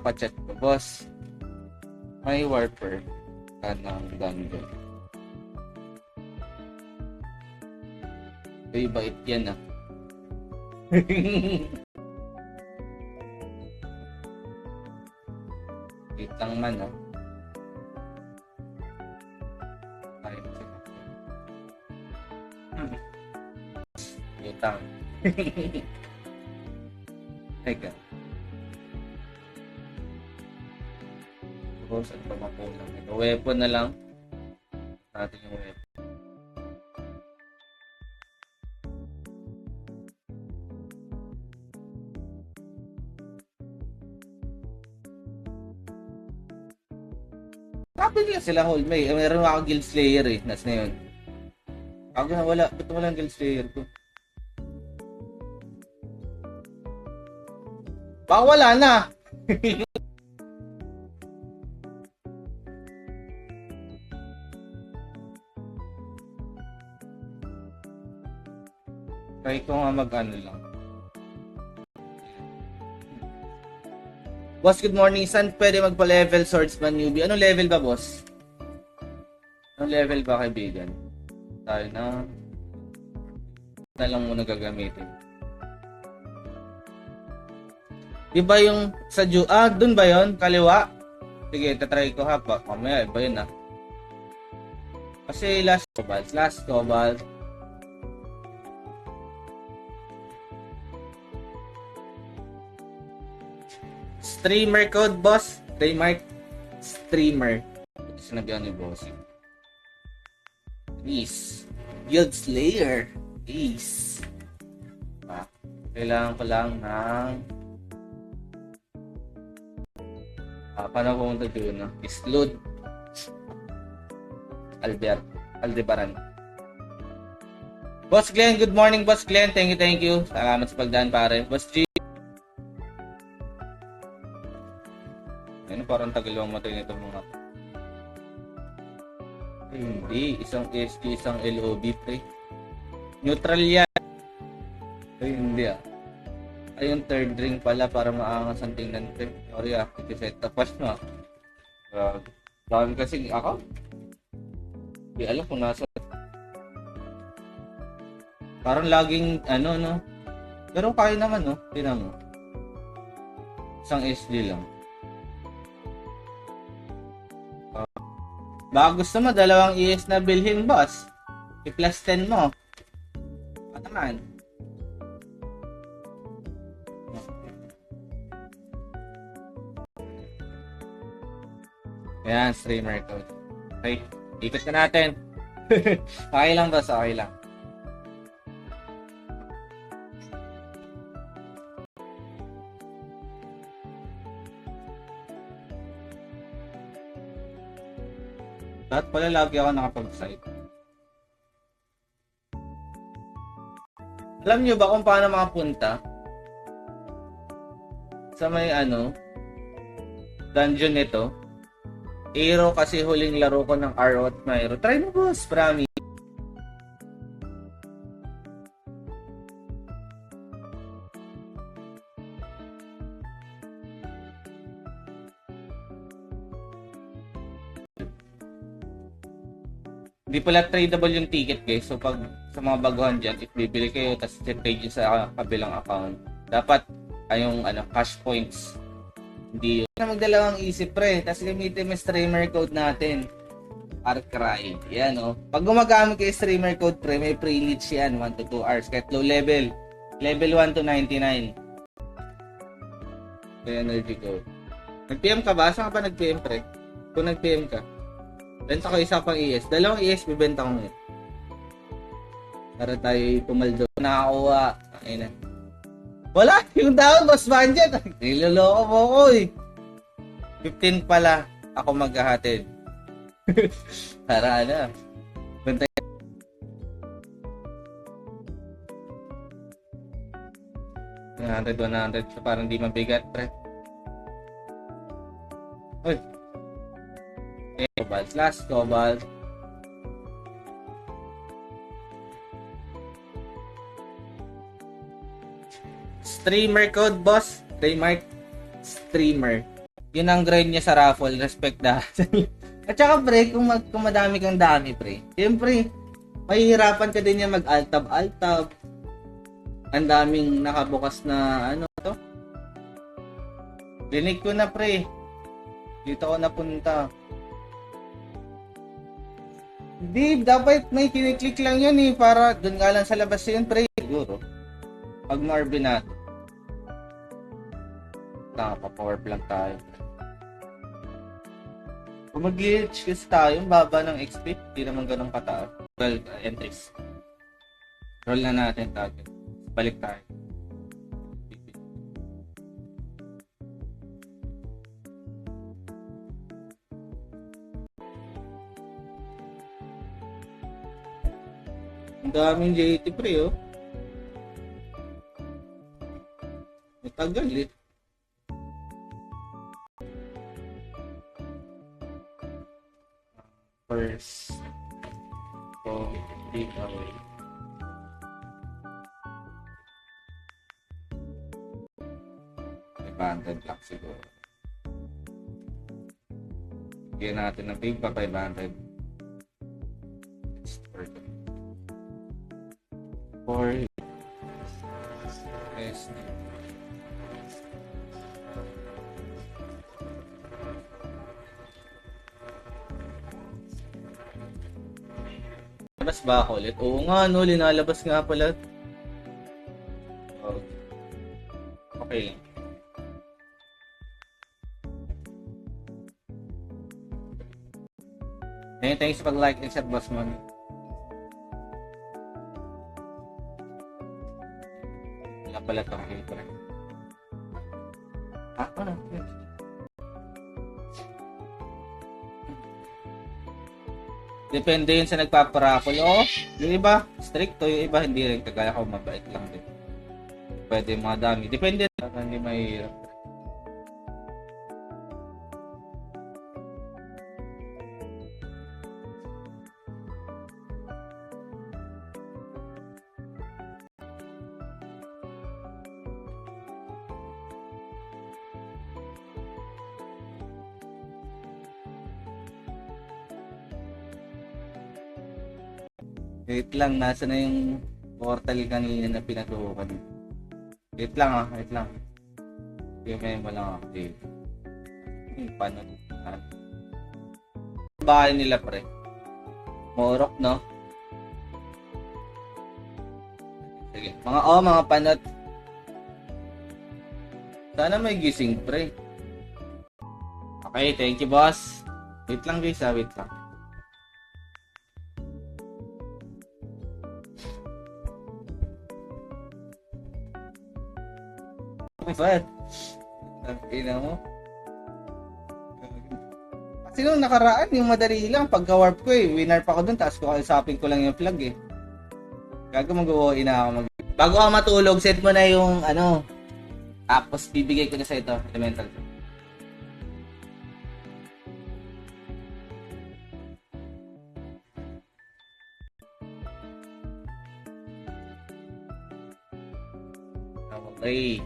kapachat ko, boss. May warper ka ng dungeon. Uy, bait yan ah. Wait lang man ah. Utang. Teka. Tapos at pamakulang ito. Weapon na lang. Natin yung weapon. Sabi nila sila hold may. Meron ako guild slayer eh. Nas na yun. Ako na wala. Ba't wala ang guild slayer ko? Baka wala na. Try ko nga mag-ano lang. Boss, good morning. Saan pwede magpa-level swordsman newbie? Anong level ba, boss? Anong level ba, kaibigan? Tayo na lang muna gagamitin. Diba yung sa dun ba yun? Kaliwa? Sige, tatry ko ha pa. Mamaya, iba yun ah. Kasi last cobalt. Streamer code, boss. Trademark. Streamer. Ito sinabihan ni boss. Peace. Guild Slayer. Peace. Kailangan ko lang ng paano pumunta doon, no? Islud Aldebaran. Boss Glenn, good morning, Boss Glenn. Thank you. Salamat sa pagdaan, pare. Boss G. Ano, parang tagal lang matay nito mga. Hindi, isang SG, isang LOB, pre. Neutral yan. Hindi ah. Ay, yung third ring pala para maangas ang tingnan ko. Sorry ah, iti-set up pas na. Dami kasi ako. Di alam kung nasa. Parang laging ano, no? Pero kaya naman, no? Tingnan mo. Isang SD lang. Baka gusto mo, dalawang ES na bilhin, boss. I-plus 10 mo. Pataman. Ayan, streamer code. Okay, ikot na natin. Okay lang, boss. Okay lang. Dapat pala lagi ako nakapag-site. Alam nyo ba kung paano makapunta sa may dungeon nito? Aero kasi huling laro ko ng Arrow at Myro. Try mo, boss, promise. Hindi pala tradable yung ticket, guys. So pag sa mga baguhan dyan, if bibili kayo tapos trade yun sa kabilang account, dapat yung cash points. Hindi yun. Magdalawang isip, pre. Tapos gamitin mo streamer code natin. Arcry. Yan, oh. Pag gumagamit kayo streamer code, pre, may pre-leech yan. 1 to 2 hours. Kahit low level. Level 1 to 99. Kaya energy code. Nag-PM ka ba? Saan ka pa nag-PM, pre? Kung nag-PM ka. Benta ko isa pang ES. Dalawang ES bibenta ko ngayon. Para tayo pumaldo. Nakakuha. Ayun na. Wala! Yung down, boss budget. Niloloko mo ko eh. 15 pala ako maghahatid. Para ano. Benta. 100 so parang di mabigat, pre. Uy. Cobalt, last cobalt. Streamer code, boss. Trademark streamer. Yun ang grind niya sa raffle, respect na. At saka pre, kung madami kang dami pre, siyempre, mahihirapan ka din yan mag-altab-altab. Ang daming nakabukas na ano to. Dinig ko na pre. Dito ako napunta. Hindi, dapat may kiniklik lang yun eh, para dun nga lang sa labas yun pre. Siguro. Pag Marvin natin. Nakapa-power plug tayo. Kung mag-glitch kasi tayo, baba ng XP, hindi naman ganun kataas. Well, entries. Roll na natin target. Balik tayo. Ang daming JT pre oh. Matagal eh. First. So, leave away. $500 lang siguro. Bigyan natin ng pig pa 500. It's worth it. For yes. Labas ba ako ulit? Oo nga no, linalabas nga pala. Okay lang. Thanks sa pag-like and share, boss man. Wala pala itong filter. Ano? Depende yun sa nagpaparapol. Yung iba, stricto. Yung iba, hindi rin. Kagaya ko, mabait lang din. Pwede yung mga dami. Depende. Hindi mahirap. Wait lang, nasa na yung portal kanina na pinatukan. Wait lang wait lang. Yung mo lang update. Paano? Bahay nila pre. Morok no? Sige. Mga panot. Sana may gising pre. Okay, thank you boss. Wait lang guys, wait lang. But, ina mo. Kasi nung nakaraan, yung madali lang, pagka-warp ko winner pa ko dun, tapos kausapin ko lang yung flag Gago mag-uwi na ako Bago ka matulog, set mo na yung tapos bibigay ko na sa ito, elemental. Okay.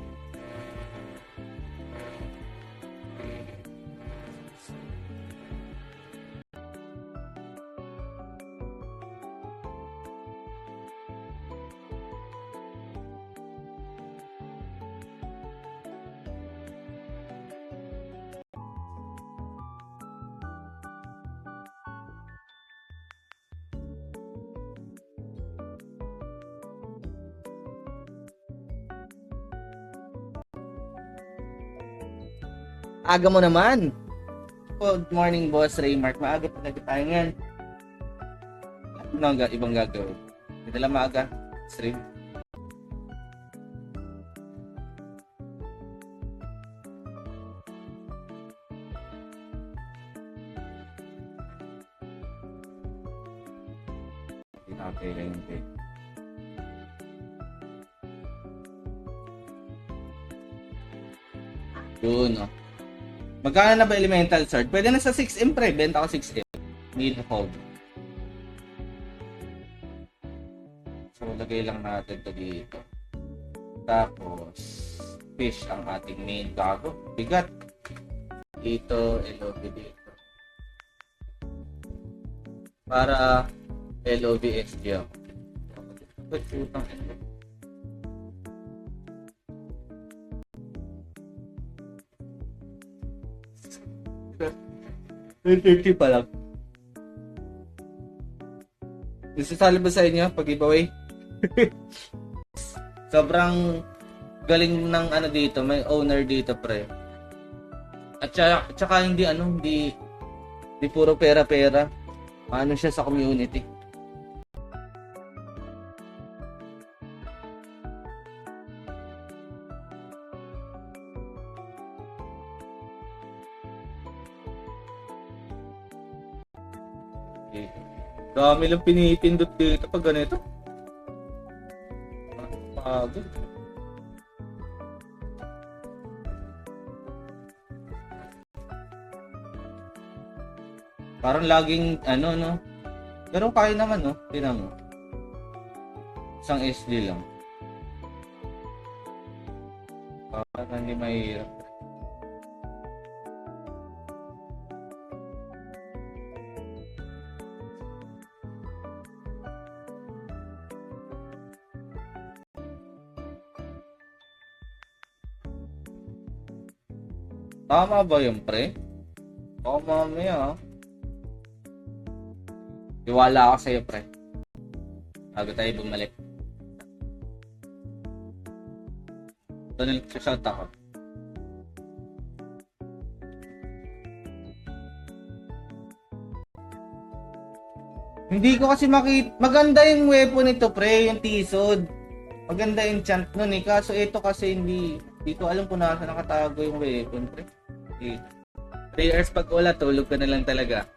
Aga mo naman. Good morning, boss Raymark. Maaga talaga tayo ngayon. Ano ang ibang gagawin? Hindi lang maaga. Stream. Hindi nakakailan yung day. Yun, no? Magkano na ba elemental sword? Pwede na sa 6M pre. Benta ko 6M. Need hold. So, lagay lang natin ito dito. Tapos, fish ang ating main gago. Bigat. Dito, LOB dito. Para LOBSG ako. Ba't putang ito? 30 pa lang. Nasasali ba sa inyo pag giveaway? Sobrang galing ng ano dito, may owner dito pre. At saka hindi puro pera-pera. Ano siya sa community. Dami lang pinipindot dito pag ganito. Pagod. Parang laging no. Pero kaya naman no. Tingnan mo. Isang SD lang. Parang hindi mahirap. Tama ba yun, pre? Oo, mamaya. Iwala ako sa'yo, pre. Bago tayo bumalik. Ito na shout ako. Hindi ko kasi maganda yung weapon nito, pre. Yung T-Sod. Maganda yung enchant nun eh. Kaso ito kasi hindi ko alam kung nasa nakatago yung weapon, pre. 3 hours pag wala, tulog ka na lang talaga.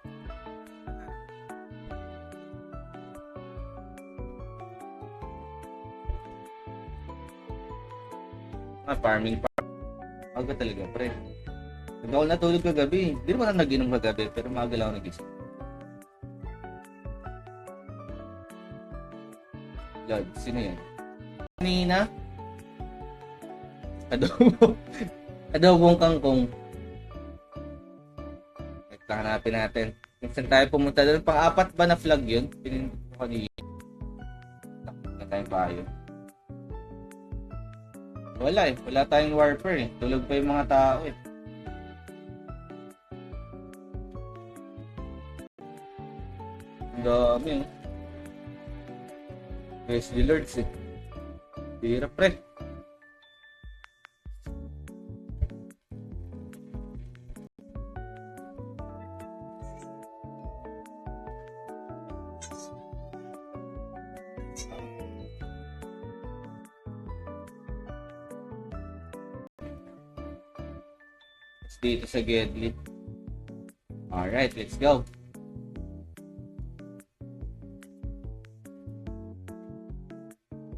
Farming. Aga talaga, pre. Hindi ako natulog kagabi. Hindi naman ako nag-inom kagabi, pero maaga lang ako nagising. Lord, sino yan? Kanina? Adobong kangkong. Hanapin natin. Kung saan tayo pumunta doon. Pang-apat ba na flag yun? Pinindot ko kanina. Na tayong payo. Wala eh. Wala tayong warper eh. Tulog pa yung mga tao eh. Ang dami eh. Praise the Lord eh. Hirap pre. Dito sa Gedli. Alright, let's go.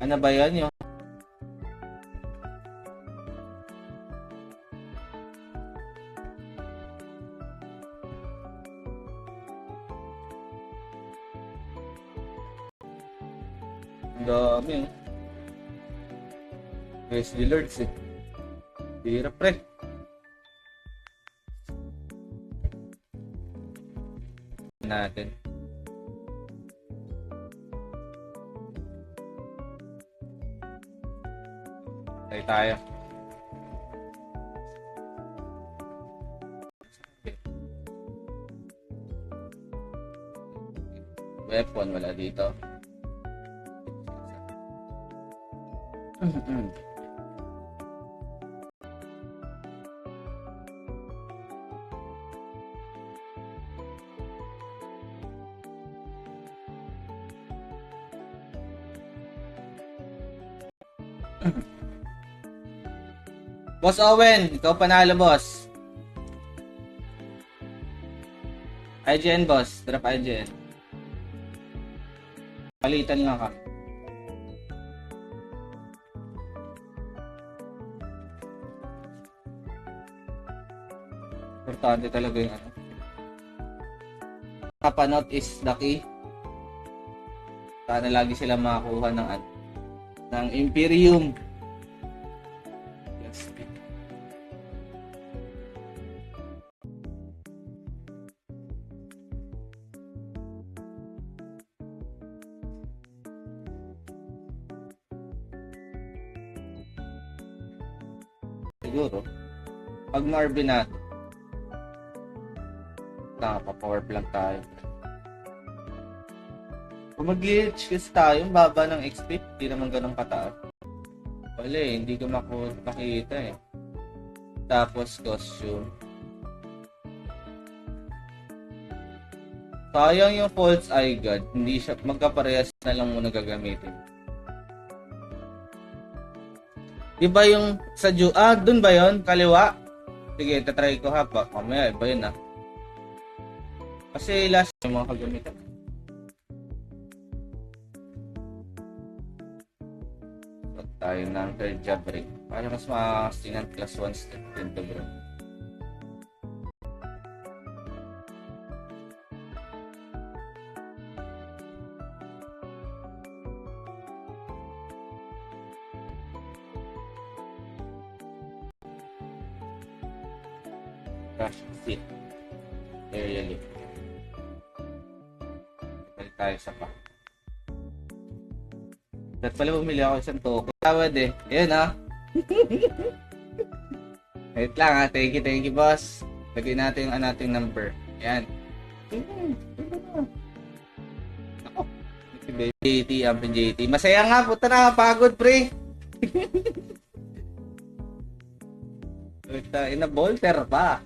Ano ba yan yun? Ang dami yun. Praise the Lord eh. Hirap pre. Natin. Tayo. Weapon wala dito. Boss Owen, ikaw panalo boss. IGN boss, drop IGN. Palitan lang ka. Importante talaga yung ano. Kapanot is the key. Sana lagi sila makakuha ng Imperium. siguro. Pag ma-RB natin. Nakapa-power plug tayo. Kung mag-glitch kasi tayo, baba ng XP, hindi naman ganun kataas. Wala eh, hindi ko makita eh. Tapos costume. Sayang yung False Eye God, hindi siya, magkaparehas na lang muna gagamitin. Di ba yung sa dun ba yun? Kaliwa? Sige, tatry ko ha pa. Mamaya, iba yun ha. Kasi last yung mga kagamitan. So, tayo ng third job ring. Para mas makakastingan plus 1 step din to bro. Crash fit. Area lift. Balik tayo sa pa. Dapat pala bumili ako isang token. Tawad eh. Ayan ha. Wait lang ha. Thank you boss. Lagay natin yung nating number. Ayan. Ako. JT, Ampin JT. Masaya nga. Puta na. Pagod pre. Ina bolter pa.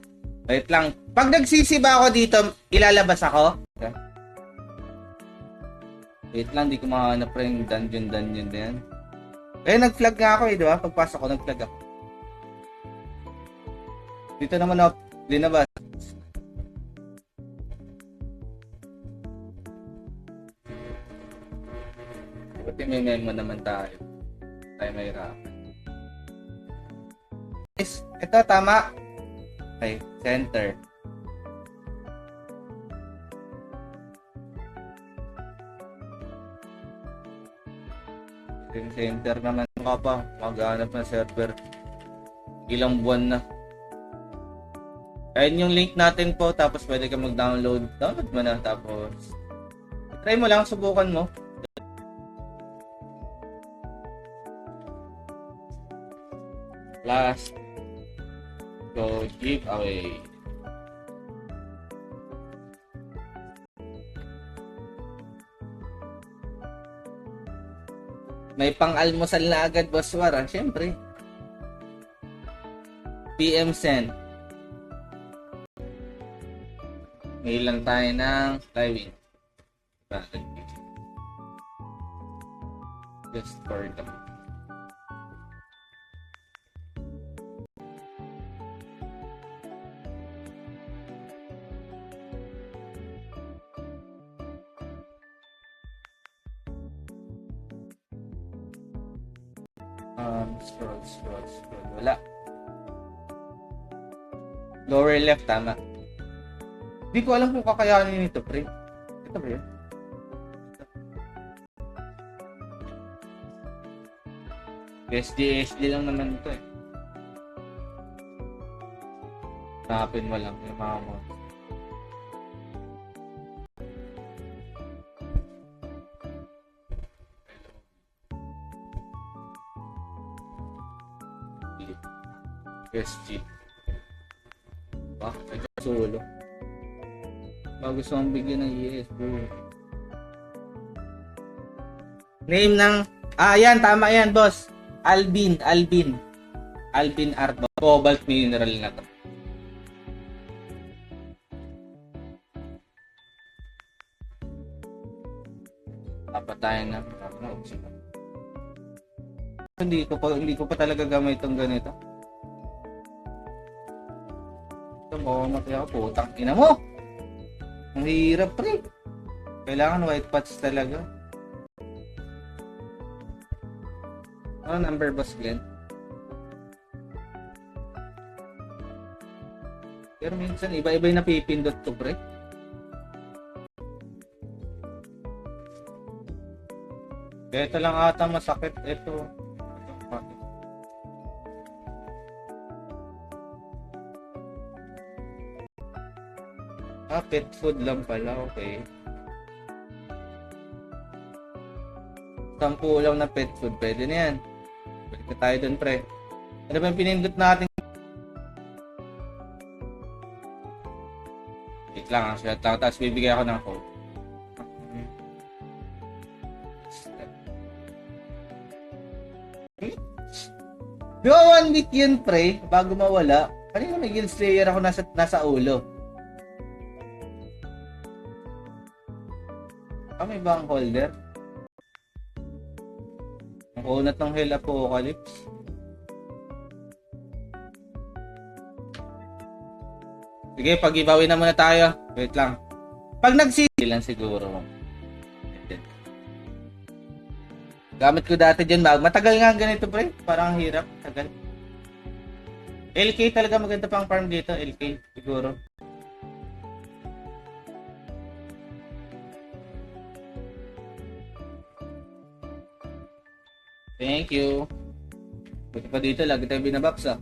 Wait lang. Pag nagsisiba ako dito, ilalabas ako. Wait lang, di ko makahanap pa yung dungeon na yan. Eh, nag-flag nga ako eh, di ba? Pagpasok ko, nag-flag ako. Dito naman ako, linabas. Buti may memo naman tayo. Tayo may rap. Yes, ito, tama. Okay, center. Center naman ka pa. Maghanap ng server. Ilang buwan na. Ayun yung link natin po. Tapos pwede ka mag-download. Download mo na. Tapos try mo lang. Subukan mo. Last go giveaway. May pang-almusal na agad, Boss War, ah. Siyempre. PM send. Ngayon lang tayo ng living. Just for them. Scroll. Wala. Lower left, tama. Hindi ko alam kung kakayanin nito, pre. Ito ba yun? SD lang naman ito eh. Tapin mo lang yung mga mo. SG. Ito solo. Bago gusto mong bigyan ng ES, bro. Name ng... yan, tama yan, boss. Albin Art. Cobalt mineral na to. Papatayan na. Hindi ko pa talaga gamay itong ganito. Mamatay ako, putang ina mo. Ang hirap, pre. Kailangan white patch talaga. Ano number, Boss Glenn? Pero minsan iba-iba yung napipindot ko, pre. Ito lang ata masakit. Ito. Pet food lang pala, okay. 10 lang na pet food, pwede na yan. Balik na tayo dun, pre. Ano ba yung pinindot natin? Wait lang, shot lang. Tapos bibigay ako ng code. Di ba 1 week yun, pre? Bago mawala. Kanina may guild slayer ako nasa ulo. May bang holder? Ang kunat ng Hell Apocalypse. Sige, pag-ibawi na muna tayo. Wait lang. Pag lang siguro. Gamit ko dati dyan. Matagal nga ganito, pre. Parang hirap. Tagal. LK talaga maganda pang farm dito. LK siguro. Thank you. Buti pa dito, lagi tayo binabox ah.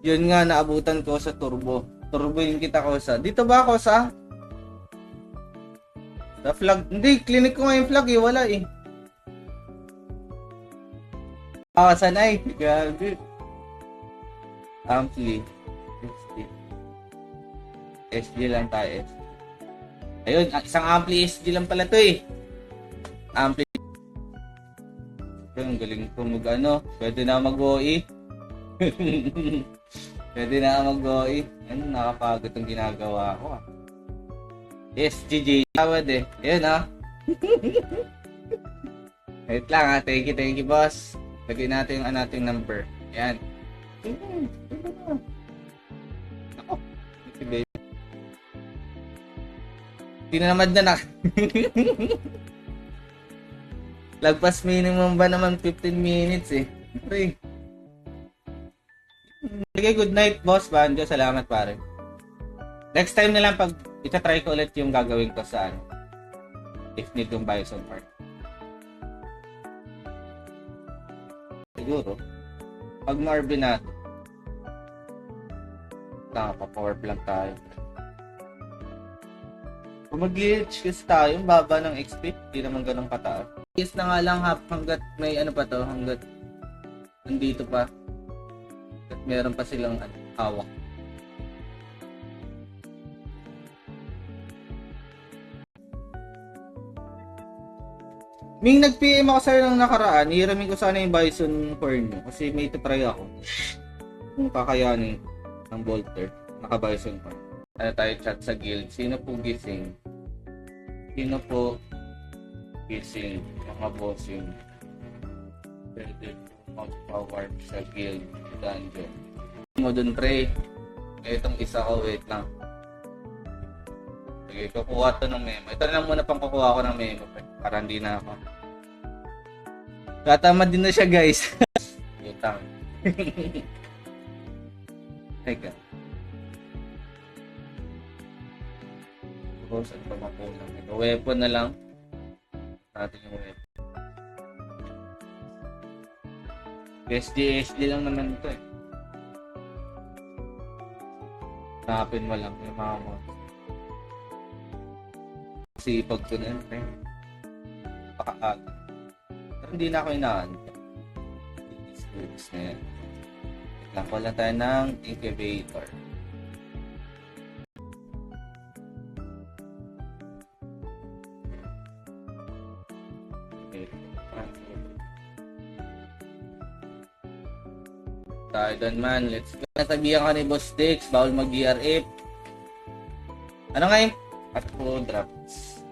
Yun nga, naabutan ko sa turbo. Turbo yung kita ko sa. Dito ba ako sa? Sa flag. Hindi, clinic ko nga yung flag eh. Wala eh. Sanay. Gabi. Ampli. SG lang tayo. Ayun, isang ampli SG lang pala to eh. Ampli. Yung galing ko mag-ano. Pwede na mag-OE. Pwede na mag-OE. Ano, nakapagod ang ginagawa ko ah. Yes, GG. Tawad eh. Ayun ah. Wait lang ah. Thank you boss. Lagay natin yung ating number. Ayan. Ako. Baby. Tinamad na Lagpas minimum ba naman 15 minutes eh. Pre. Sige, good night boss Banjo. Salamat pare. Next time na lang pag itatry ko ulit yung gagawin ko sa ano. If need yung Bison Park. Siguro. Pag ma-RB natin. Nakapa-power plant tayo. Kung mag-glitch kasi tayo, baba ng XP. Hindi naman ganun kataas. Is na nga lang hanggat may ano pa to, hanggat nandito pa. At meron pa silang hawak. Ming nag-PM ako sa'yo ng nakaraan, hiramin ko sana yung Bison horn nyo kasi may try ako. Kung kakayanin ng bolter, naka-Bison horn. Ano tayo chat sa guild? Sino po gising? Sino po gising? Mga bossing. Pwede po mag-power sa guild dungeon. Mo dun pre. Itong isa ko, wait lang. Sige, kukuha to ng memo. Ito na lang muna pang kukuha ko ng memo pre. Para hindi na ako. Katamad din na siya guys. Utang. Teka. Saan pa mapulang ito? Weapon na lang. Natin yung weapon. SG lang naman ito eh. Hanapin mo lang yung mga mo. Sipag ko na yun eh. Pakaaga. Pero hindi na ako inaan. Discourse na yan. Lang ko lang tayo ng incubator. Tayo doon man, let's go. Nasabihan ka ni Boss Dix, bawal mag-ERF. Ano nga yung Atpo drops?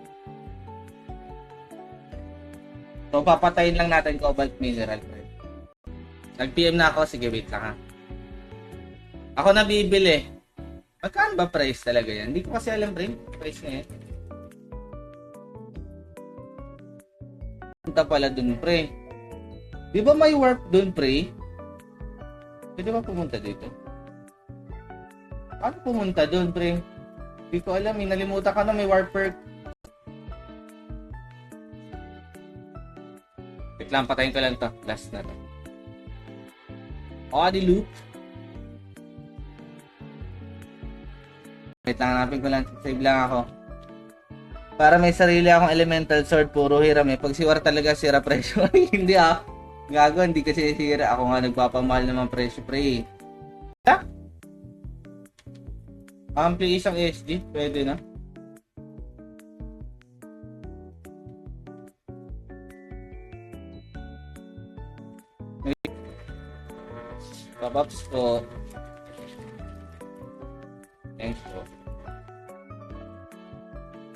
So, papatayin lang natin Cobalt Mineral. Nag-PM na ako, sige wait lang ha. Ako na bibili. Magkano ba price talaga yan? Hindi ko kasi alam price na yan. Punta pala dun pre. Di ba may warp dun pre? Pwede ba pumunta dito? Paano pumunta doon, pre? Hindi ko alam, nalimutan ka na may warp perk. Wait lang, patayin ko lang to. Last na to. O, di loop. Wait lang, hanapin ko lang. Save lang ako. Para may sarili akong elemental sword, puro hiram eh. Pag siwar talaga, sira presyo. Hindi ah. Gago, hindi kasi sira. Ako nga nagpapamahal naman presyo, pre. Ha? Ampli isang SD, pwede na. Papaps po. Thanks po.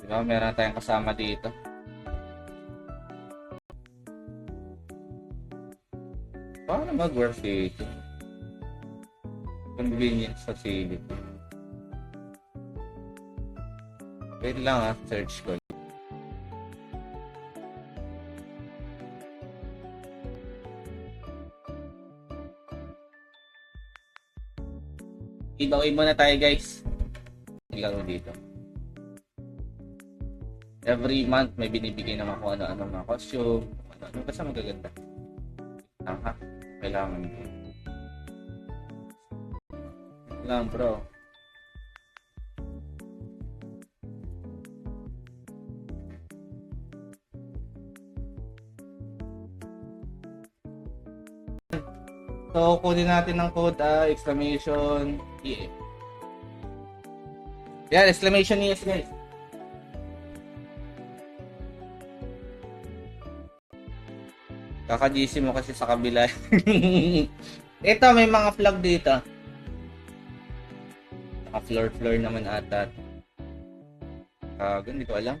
Diba, meron tayong kasama dito. Paano mag-work dito? Convenience facility. Wait lang search ko. Giveaway muna tayo guys. Laro dito. Every month may binibigay naman kung ano-ano mga costume. Ano basta magaganda. Ha? Kailangan ko. Lang bro. So, kunin natin ng code exclamation ES. Yan, exclamation ES guys. Kaka-GC mo kasi sa kabila. Ito, may mga flag dito. Naka-floor naman ata. Hindi ko alam.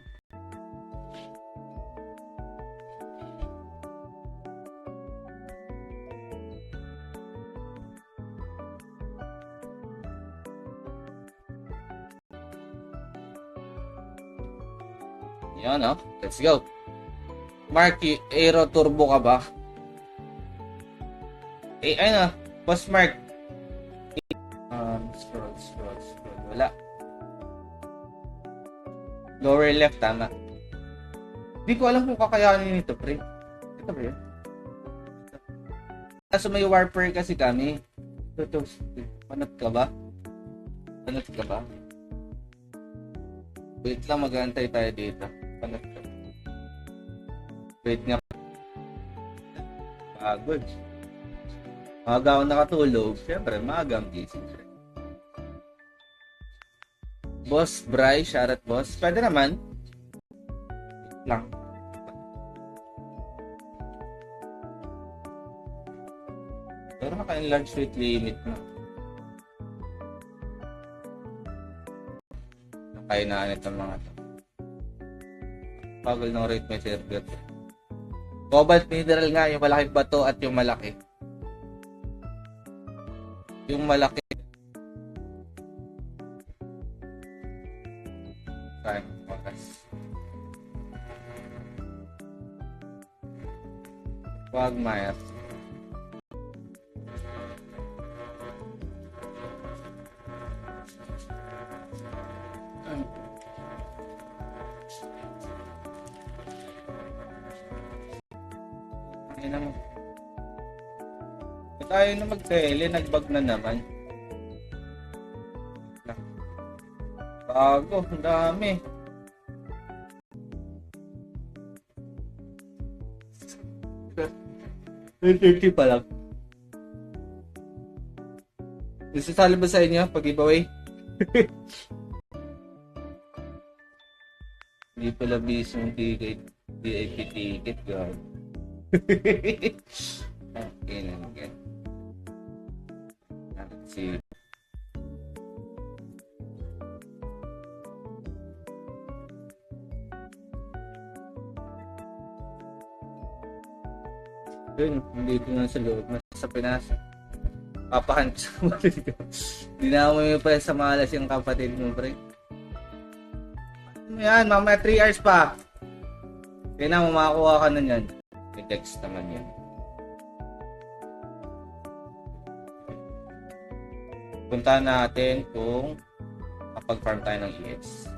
Yan, let's go. Marky, Aero Turbo ka ba? Boss Mark. Scroll. Wala. Lower left, tama. Hindi ko alam kung kakayanin nito, pre. Ito ba yun? Kaso may warper kasi kami. Ito. Panat ka ba? Wait lang, mag-aantay tayo dito. Panat ka. Wait nga. Pagod. Maaga ako nakatulog. Siyempre, maaga ang gising. Boss Bry, shoutout boss. Pwede naman. Wait lang. Pero naka-enlarge weight limit na. Nakainaan itong mga to. Pagod ng rate may server. Cobalt mineral nga, yung malaking bato at yung malaki. Yung malaki. Time, wakas. Quagmire. Ay naman. Tayo na mag-tele, nag-bug na naman. Bago, ang dami. $30 pa lang. Isasali ba sa inyo pag giveaway? Hindi pala bisong ticket. VIP ticket, God. Okay na again. Let's see. Yun, dito na sa loob. Nasa Pinas. Papahan sa kapatid ko. Hindi na mo pa sa malas yung kapatid mo, pre. Yan, mamaya 3 hours pa. Kaya na, makakuha ka na yan. May text naman yan. Punta natin kung kapag-farm tayo ng EX.